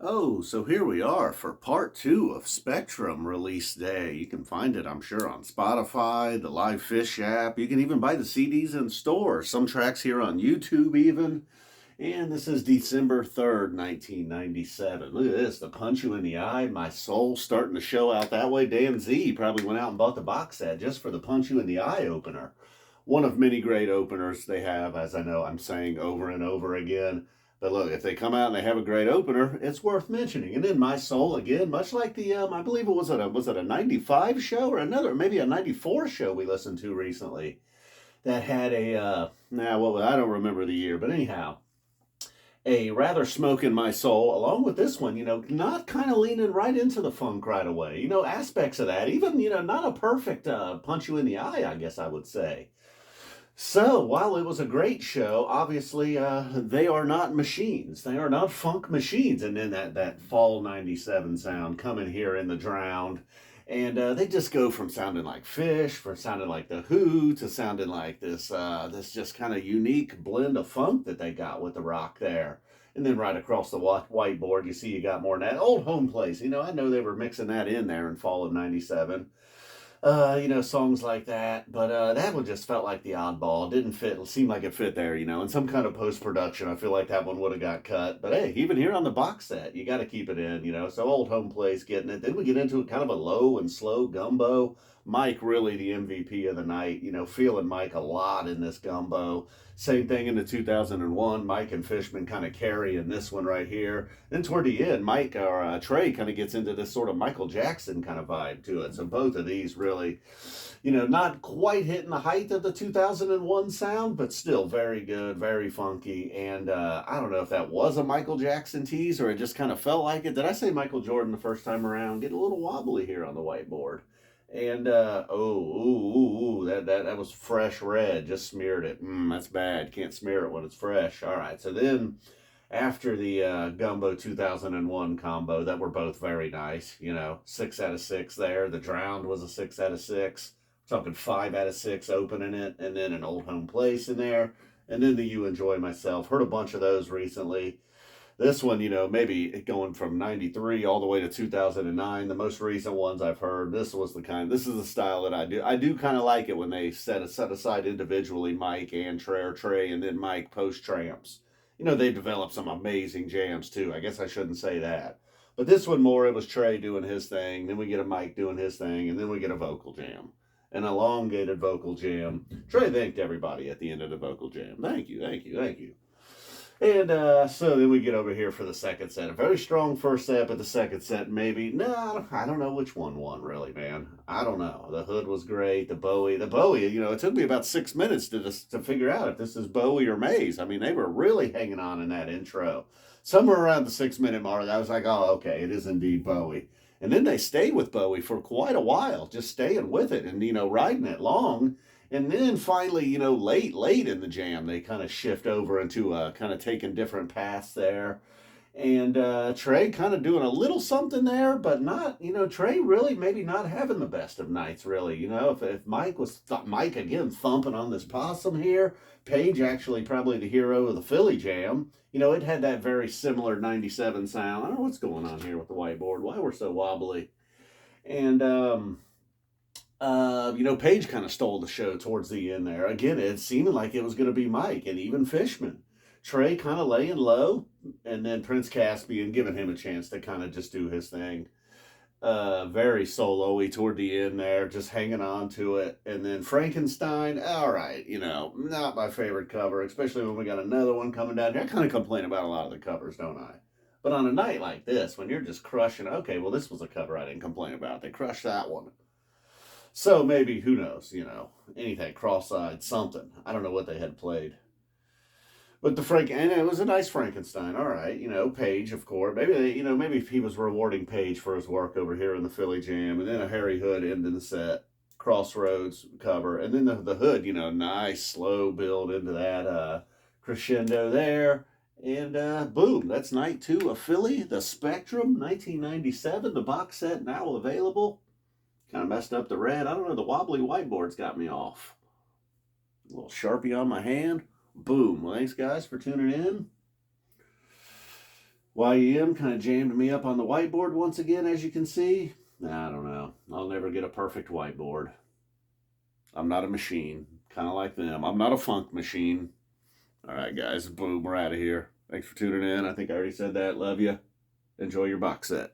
Oh, so here we are for part two of Spectrum release day. You can find it, I'm sure, on Spotify, the LivePhish app. You can even buy the CDs in stores. Some tracks here on YouTube, even. And this is December 3rd, 1997. Look at this, the punch you in the eye. My soul starting to show out that way. Dan Z probably went out and bought the box set just for the punch you in the eye opener. One of many great openers they have, as I know I'm saying over and over again. But look, if they come out and they have a great opener, it's worth mentioning. And then My Soul again, much like the I believe it was a 95 show or another, maybe a 94 show we listened to recently that had I don't remember the year, but anyhow, a rather smoke in my soul, along with this one, not kind of leaning right into the funk right away. Aspects of that, even, not a perfect punch you in the eye, I guess I would say. So, while it was a great show, obviously they are not machines. They are not funk machines. And then that fall 97 sound coming here in the drowned. And they just go from sounding like Phish, from sounding like The Who, to sounding like this just kind of unique blend of funk that they got with the rock there. And then right across the whiteboard, you see you got more than that. Old Home Place. I know they were mixing that in there in fall of 97. Songs like that. But that one just felt like the oddball. Didn't fit, seemed like it fit there, in some kind of post-production. I feel like that one would have got cut. But hey, even here on the box set, you got to keep it in. So Old Home Place getting it. Then we get into kind of a low and slow gumbo. Mike really the MVP of the night. Feeling Mike a lot in this gumbo. Same thing in the 2001. Mike and Fishman kind of carrying this one right here. Then toward the end, Trey kind of gets into this sort of Michael Jackson kind of vibe to it. So both of these really, not quite hitting the height of the 2001 sound, but still very good, very funky. And I don't know if that was a Michael Jackson tease or it just kind of felt like it. Did I say Michael Jordan the first time around? Getting a little wobbly here on the whiteboard. And that was fresh red. Just smeared it. That's bad. Can't smear it when it's fresh. All right. So then, after the Gumbo 2001 combo, that were both very nice. 6 out of 6 there. The Drowned was a 6 out of 6. Talking 5 out of 6 opening it, and then an Old Home Place in there, and then the You Enjoy Myself. Heard a bunch of those recently. This one, maybe going from 93 all the way to 2009, the most recent ones I've heard, this is the style that I do. I do kind of like it when they set aside individually Mike and Trey, and then Mike post-Tramps. They developed some amazing jams too. I guess I shouldn't say that. But this one more, it was Trey doing his thing, then we get a Mike doing his thing, and then we get a vocal jam. An elongated vocal jam. Trey thanked everybody at the end of the vocal jam. Thank you, thank you, thank you. And so then we get over here for the second set. A very strong first set, but the second set maybe. No, I don't know which one won, really, man. I don't know. The Hood was great. The Bowie, it took me about 6 minutes to figure out if this is Bowie or Maze. I mean, they were really hanging on in that intro. Somewhere around the 6 minute mark, I was like, oh, okay, it is indeed Bowie. And then they stayed with Bowie for quite a while, just staying with it and, riding it long. And then finally, late in the jam, they kind of shift over into kind of taking different paths there. And Trey kind of doing a little something there, but not, Trey really maybe not having the best of nights, really. If Mike again thumping on this possum here, Page actually probably the hero of the Philly jam. It had that very similar 97 sound. I don't know what's going on here with the whiteboard, why we're so wobbly. And, Page kind of stole the show towards the end there. Again, it seemed like it was going to be Mike and even Fishman. Trey kind of laying low, and then Prince Caspian giving him a chance to kind of just do his thing. Very solo-y toward the end there, just hanging on to it. And then Frankenstein, all right, not my favorite cover, especially when we got another one coming down here. I kind of complain about a lot of the covers, don't I? But on a night like this, when you're just crushing, okay, well, this was a cover I didn't complain about. They crushed that one. So maybe, who knows, anything, cross-eyed, something. I don't know what they had played. But and it was a nice Frankenstein, all right, Page, of course. Maybe he was rewarding Page for his work over here in the Philly Jam, and then a Harry Hood ending the set, Crossroads cover, and then the Hood, nice slow build into that crescendo there. And boom, that's night 2 of Philly, the Spectrum, 1997, the box set now available. Kind of messed up the red. I don't know, the wobbly whiteboard's got me off. A little Sharpie on my hand. Boom. Well, thanks, guys, for tuning in. YEM kind of jammed me up on the whiteboard once again, as you can see. I don't know. I'll never get a perfect whiteboard. I'm not a machine, kind of like them. I'm not a funk machine. All right, guys, boom, we're out of here. Thanks for tuning in. I think I already said that. Love you. Enjoy your box set.